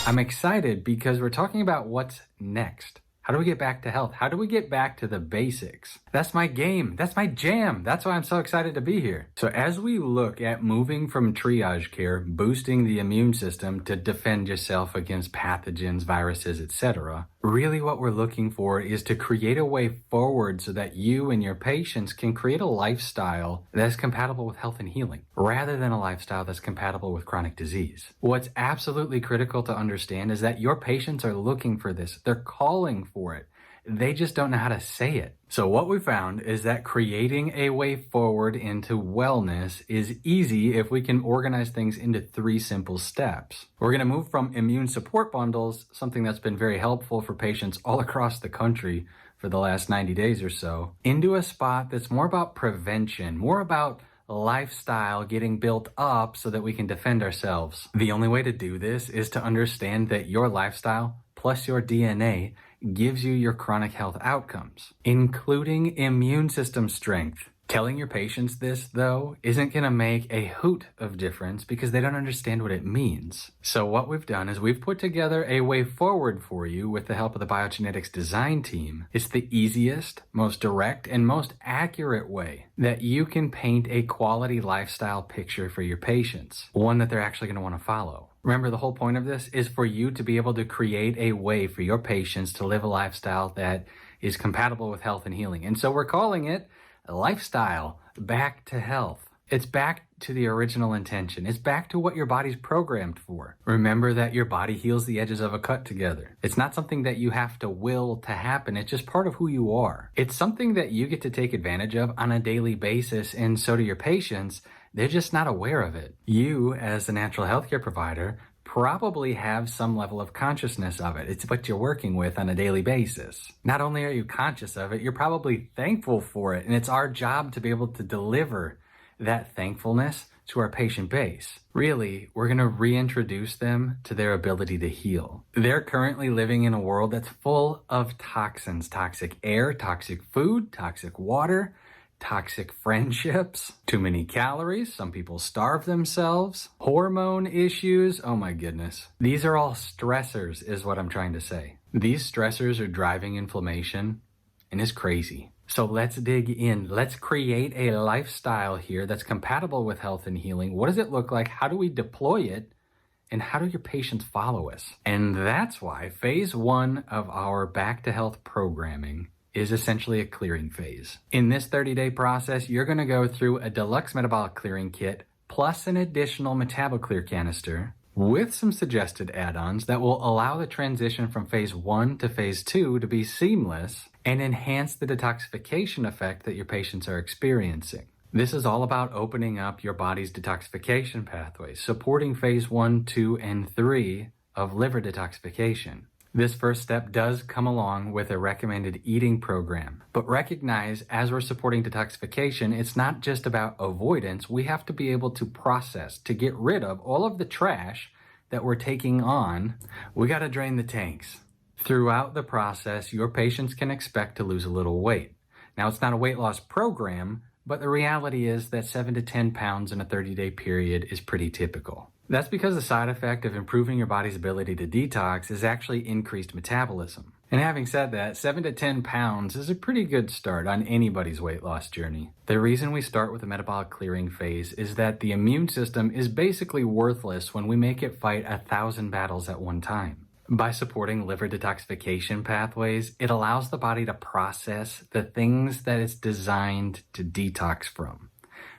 I'm excited because we're talking about what's next. How do we get back to health? How do we get back to the basics? That's my game. That's my jam. That's why I'm so excited to be here. So as we look at moving from triage care, boosting the immune system to defend yourself against pathogens, viruses, etc., really what we're looking for is to create a way forward so that you and your patients can create a lifestyle that's compatible with health and healing, rather than a lifestyle that's compatible with chronic disease. What's absolutely critical to understand is that your patients are looking for this. They're calling for it. They just don't know how to say it. So what we found is that creating a way forward into wellness is easy if we can organize things into 3 simple steps. We're going to move from immune support bundles, something that's been very helpful for patients all across the country for the last 90 days or so, into a spot that's more about prevention, more about lifestyle getting built up so that we can defend ourselves. The only way to do this is to understand that your lifestyle plus your DNA gives you your chronic health outcomes, including immune system strength. Telling your patients this, though, isn't going to make a hoot of difference because they don't understand what it means. So what we've done is we've put together a way forward for you with the help of the biogenetics design team. It's the easiest, most direct, and most accurate way that you can paint a quality lifestyle picture for your patients, one that they're actually going to want to follow. Remember, the whole point of this is for you to be able to create a way for your patients to live a lifestyle that is compatible with health and healing. And so we're calling it lifestyle back to health. It's back to the original intention. It's back to what your body's programmed for. Remember that your body heals the edges of a cut together. It's not something that you have to will to happen. It's just part of who you are. It's something that you get to take advantage of on a daily basis, and so do your patients. They're just not aware of it. You, as a natural healthcare provider, probably have some level of consciousness of it. It's what you're working with on a daily basis. Not only are you conscious of it, you're probably thankful for it. And it's our job to be able to deliver that thankfulness to our patient base. Really, we're going to reintroduce them to their ability to heal. They're currently living in a world that's full of toxins, toxic air, toxic food, toxic water, toxic friendships, too many calories, some people starve themselves, hormone issues, oh my goodness. These are all stressors is what I'm trying to say. These stressors are driving inflammation and it's crazy. So let's dig in. Let's create a lifestyle here that's compatible with health and healing. What does it look like? How do we deploy it? And how do your patients follow us? And that's why phase 1 of our Back to Health programming is essentially a clearing phase. In this 30-day process, you're going to go through a deluxe metabolic clearing kit plus an additional Metabolic Clear canister with some suggested add-ons that will allow the transition from phase 1 to phase 2 to be seamless and enhance the detoxification effect that your patients are experiencing. This is all about opening up your body's detoxification pathways, supporting phase 1, 2, and 3 of liver detoxification. This first step does come along with a recommended eating program, but recognize as we're supporting detoxification, it's not just about avoidance. We have to be able to process, to get rid of all of the trash that we're taking on. We got to drain the tanks. Throughout the process, your patients can expect to lose a little weight. Now, it's not a weight loss program, but the reality is that 7 to 10 pounds in a 30-day period is pretty typical. That's because the side effect of improving your body's ability to detox is actually increased metabolism. And having said that, 7 to 10 pounds is a pretty good start on anybody's weight loss journey. The reason we start with the metabolic clearing phase is that the immune system is basically worthless when we make it fight 1,000 battles at one time. By supporting liver detoxification pathways, it allows the body to process the things that it's designed to detox from.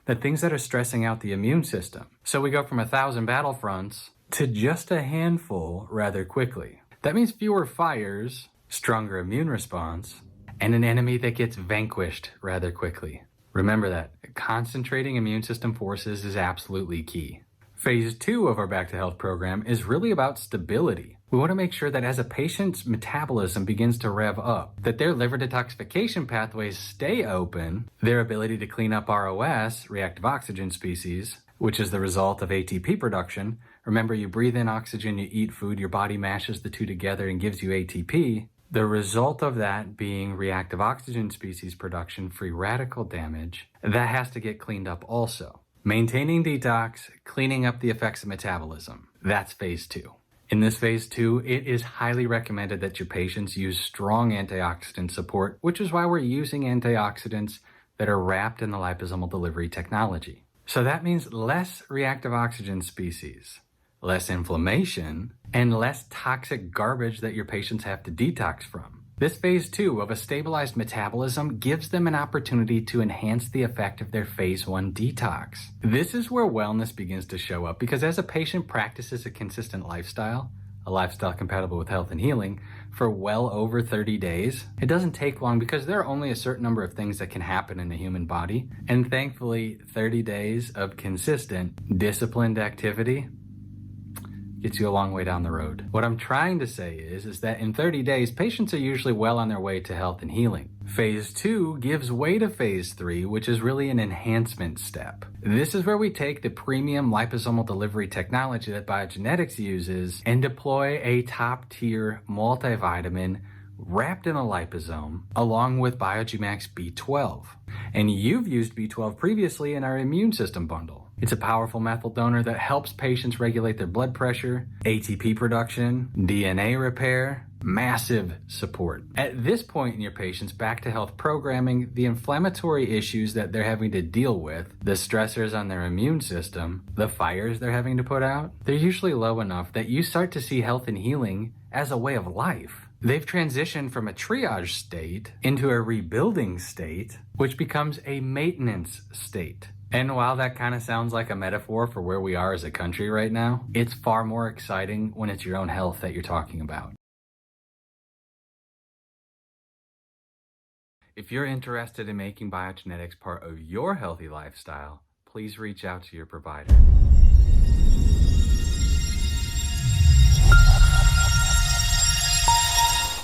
The things that are stressing out the immune system. So we go from 1,000 battlefronts to just a handful rather quickly. That means fewer fires, stronger immune response, and an enemy that gets vanquished rather quickly. Remember that. Concentrating immune system forces is absolutely key. Phase 2 of our Back to Health program is really about stability. We want to make sure that as a patient's metabolism begins to rev up, that their liver detoxification pathways stay open, their ability to clean up ROS, reactive oxygen species, which is the result of ATP production. Remember, you breathe in oxygen, you eat food, your body mashes the two together and gives you ATP. The result of that being reactive oxygen species production, free radical damage, that has to get cleaned up also. Maintaining detox, cleaning up the effects of metabolism. That's phase 2. In this phase 2, it is highly recommended that your patients use strong antioxidant support, which is why we're using antioxidants that are wrapped in the liposomal delivery technology. So that means less reactive oxygen species, less inflammation, and less toxic garbage that your patients have to detox from. This phase 2 of a stabilized metabolism gives them an opportunity to enhance the effect of their phase 1 detox. This is where wellness begins to show up, because as a patient practices a consistent lifestyle, a lifestyle compatible with health and healing, for well over 30 days, it doesn't take long because there are only a certain number of things that can happen in the human body. And thankfully, 30 days of consistent, disciplined activity gets you a long way down the road. What I'm trying to say is that in 30 days, patients are usually well on their way to health and healing. Phase 2 gives way to phase 3, which is really an enhancement step. This is where we take the premium liposomal delivery technology that biogenetics uses and deploy a top-tier multivitamin wrapped in a liposome, along with Biojumax B12. And you've used B12 previously in our immune system bundle. It's a powerful methyl donor that helps patients regulate their blood pressure, ATP production, DNA repair, massive support. At this point in your patient's back to health programming, the inflammatory issues that they're having to deal with, the stressors on their immune system, the fires they're having to put out, they're usually low enough that you start to see health and healing as a way of life. They've transitioned from a triage state into a rebuilding state, which becomes a maintenance state. And while that kind of sounds like a metaphor for where we are as a country right now, it's far more exciting when it's your own health that you're talking about. If you're interested in making biogenetics part of your healthy lifestyle, please reach out to your provider.